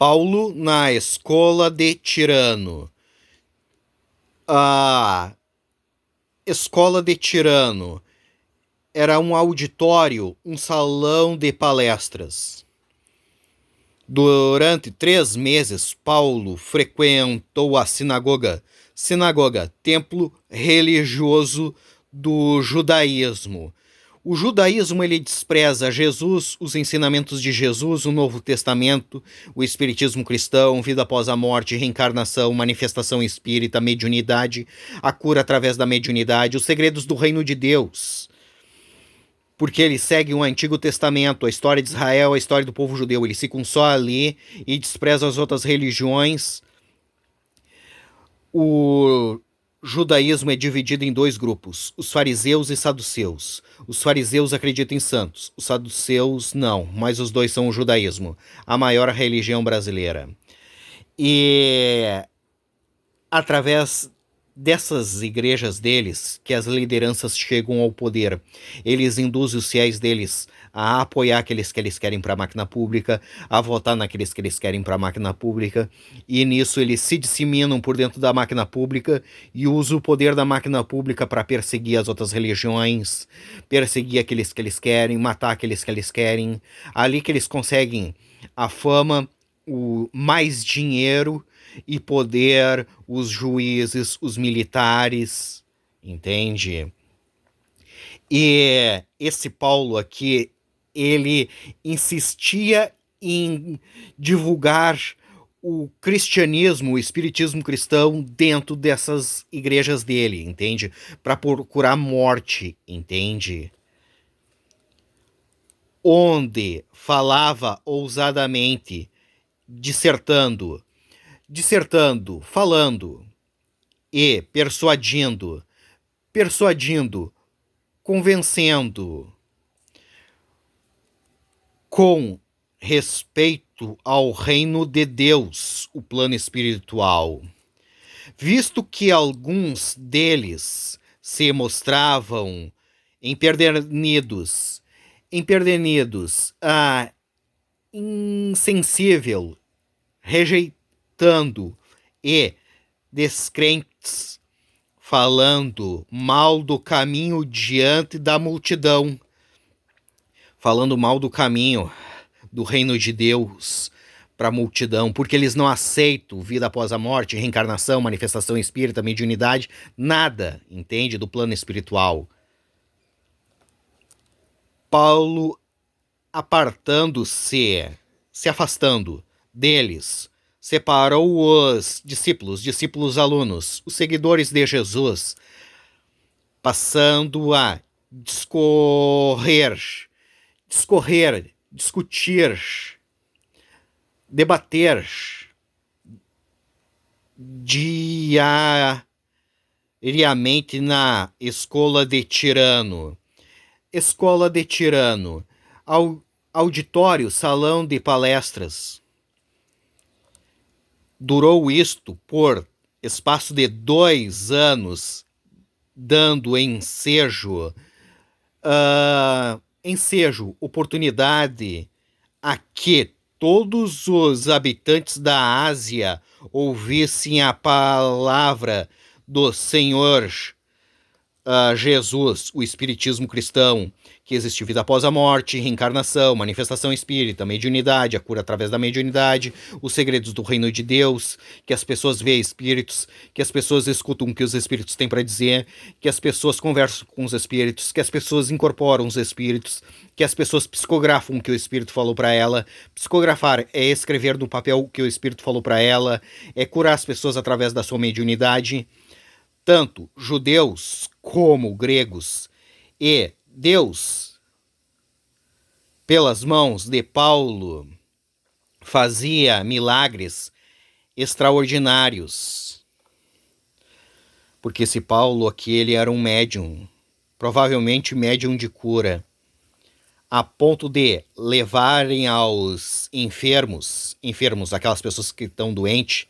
Paulo na Escola de Tirano. A Escola de Tirano era um auditório, um salão de palestras. Durante 3 meses, Paulo frequentou a sinagoga, templo religioso do judaísmo. O judaísmo ele despreza Jesus, os ensinamentos de Jesus, o Novo Testamento, o espiritismo cristão, vida após a morte, reencarnação, manifestação espírita, mediunidade, a cura através da mediunidade, os segredos do reino de Deus. Porque ele segue o Antigo Testamento, a história de Israel, a história do povo judeu. Eles ficam só ali e desprezam as outras religiões. O judaísmo é dividido em 2 grupos, os fariseus e saduceus. Os fariseus acreditam em santos, os saduceus não, mas os dois são o judaísmo, a maior religião brasileira. E através dessas igrejas deles, que as lideranças chegam ao poder, eles induzem os fiéis deles a apoiar aqueles que eles querem para a máquina pública, a votar naqueles que eles querem para a máquina pública, e nisso eles se disseminam por dentro da máquina pública e usam o poder da máquina pública para perseguir as outras religiões, perseguir aqueles que eles querem, matar aqueles que eles querem. Ali que eles conseguem a fama, o mais dinheiro e poder, os juízes, os militares, entende? E esse Paulo aqui, ele insistia em divulgar o cristianismo, o espiritismo cristão dentro dessas igrejas dele, entende? Para procurar morte, entende? Onde falava ousadamente, dissertando, falando e persuadindo, convencendo, com respeito ao reino de Deus, o plano espiritual. Visto que alguns deles se mostravam empedernidos, insensível, rejeitando e descrentes, falando mal do caminho diante da multidão, falando mal do caminho do reino de Deus para a multidão, porque eles não aceitam vida após a morte, reencarnação, manifestação espírita, mediunidade, nada, entende, do plano espiritual. Paulo, apartando-se, se afastando deles, separou os discípulos alunos, os seguidores de Jesus, passando a discutir, debater diariamente na Escola de Tirano. Escola de Tirano, auditório, salão de palestras. Durou isto por espaço de 2 anos, dando ensejo, oportunidade a que todos os habitantes da Ásia ouvissem a palavra do Senhor Jesus, o espiritismo cristão, que existe vida após a morte, reencarnação, manifestação espírita, mediunidade, a cura através da mediunidade, os segredos do reino de Deus, que as pessoas veem espíritos, que as pessoas escutam o que os espíritos têm para dizer, que as pessoas conversam com os espíritos, que as pessoas incorporam os espíritos, que as pessoas psicografam o que o espírito falou para ela. Psicografar é escrever no papel o que o espírito falou para ela, é curar as pessoas através da sua mediunidade. Tanto judeus como gregos, e Deus, pelas mãos de Paulo, fazia milagres extraordinários. Porque esse Paulo aqui, ele era um médium, provavelmente médium de cura, a ponto de levarem aos enfermos, aquelas pessoas que estão doentes,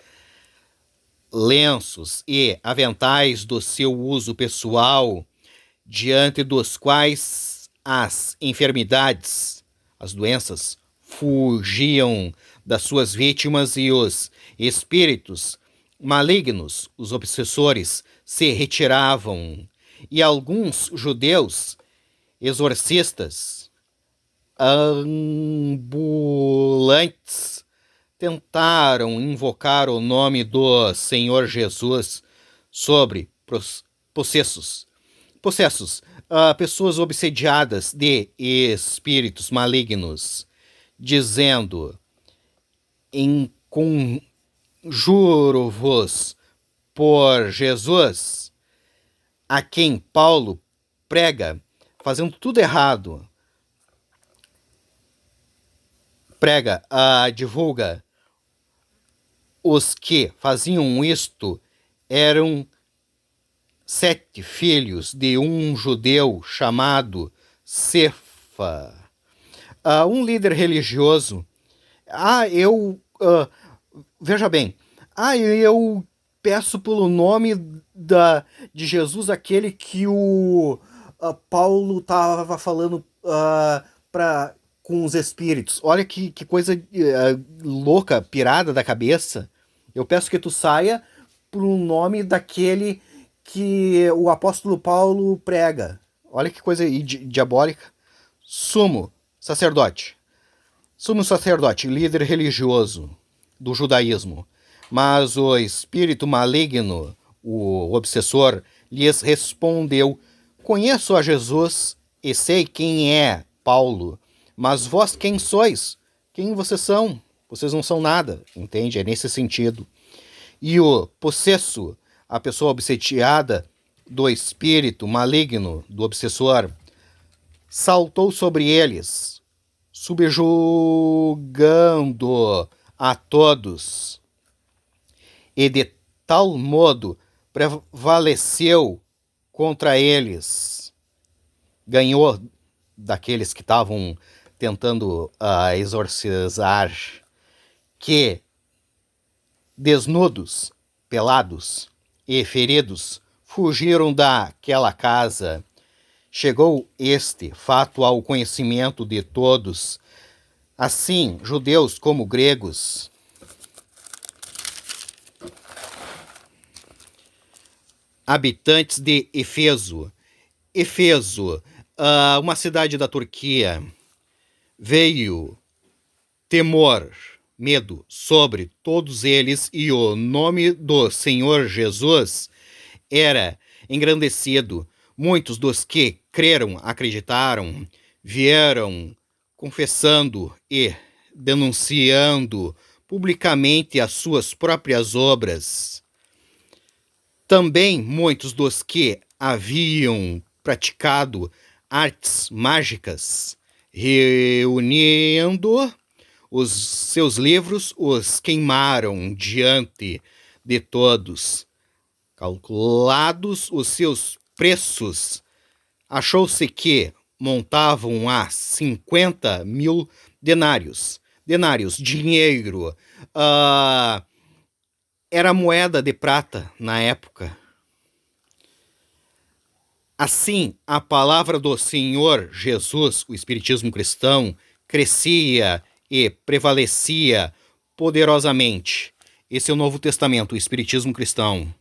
lenços e aventais do seu uso pessoal, diante dos quais as enfermidades, as doenças, fugiam das suas vítimas e os espíritos malignos, os obsessores, se retiravam. E alguns judeus exorcistas ambulantes tentaram invocar o nome do Senhor Jesus sobre possessos, pessoas obsediadas de espíritos malignos, dizendo: conjuro-vos por Jesus, a quem Paulo prega, fazendo tudo errado, prega, divulga. Os que faziam isto eram 7 filhos de um judeu chamado Cefa, um líder religioso. Veja bem, eu peço pelo nome de Jesus, aquele que o Paulo estava falando com os espíritos. Olha que coisa louca, pirada da cabeça. Eu peço que tu saia pro nome daquele que o apóstolo Paulo prega. Olha que coisa diabólica. Sumo sacerdote, líder religioso do judaísmo. Mas o espírito maligno, o obsessor, lhes respondeu: conheço a Jesus e sei quem é Paulo, mas vós quem sois? Quem vocês são? Vocês não são nada, entende? É nesse sentido. E o possesso, a pessoa obsediada do espírito maligno, do obsessor, saltou sobre eles, subjugando a todos, e de tal modo prevaleceu contra eles, ganhou daqueles que estavam tentando exorcizar, que, desnudos, pelados e feridos, fugiram daquela casa. Chegou este fato ao conhecimento de todos, assim judeus como gregos. Habitantes de Éfeso, uma cidade da Turquia, veio temor, medo sobre todos eles, e o nome do Senhor Jesus era engrandecido. Muitos dos que creram, acreditaram, vieram confessando e denunciando publicamente as suas próprias obras. Também muitos dos que haviam praticado artes mágicas, reunindo os seus livros, os queimaram diante de todos. Calculados os seus preços, achou-se que montavam a 50.000 denários. Dinheiro, era moeda de prata na época. Assim, a palavra do Senhor Jesus, o Espiritismo cristão, crescia e prevalecia poderosamente. Esse é o Novo Testamento, o Espiritismo cristão.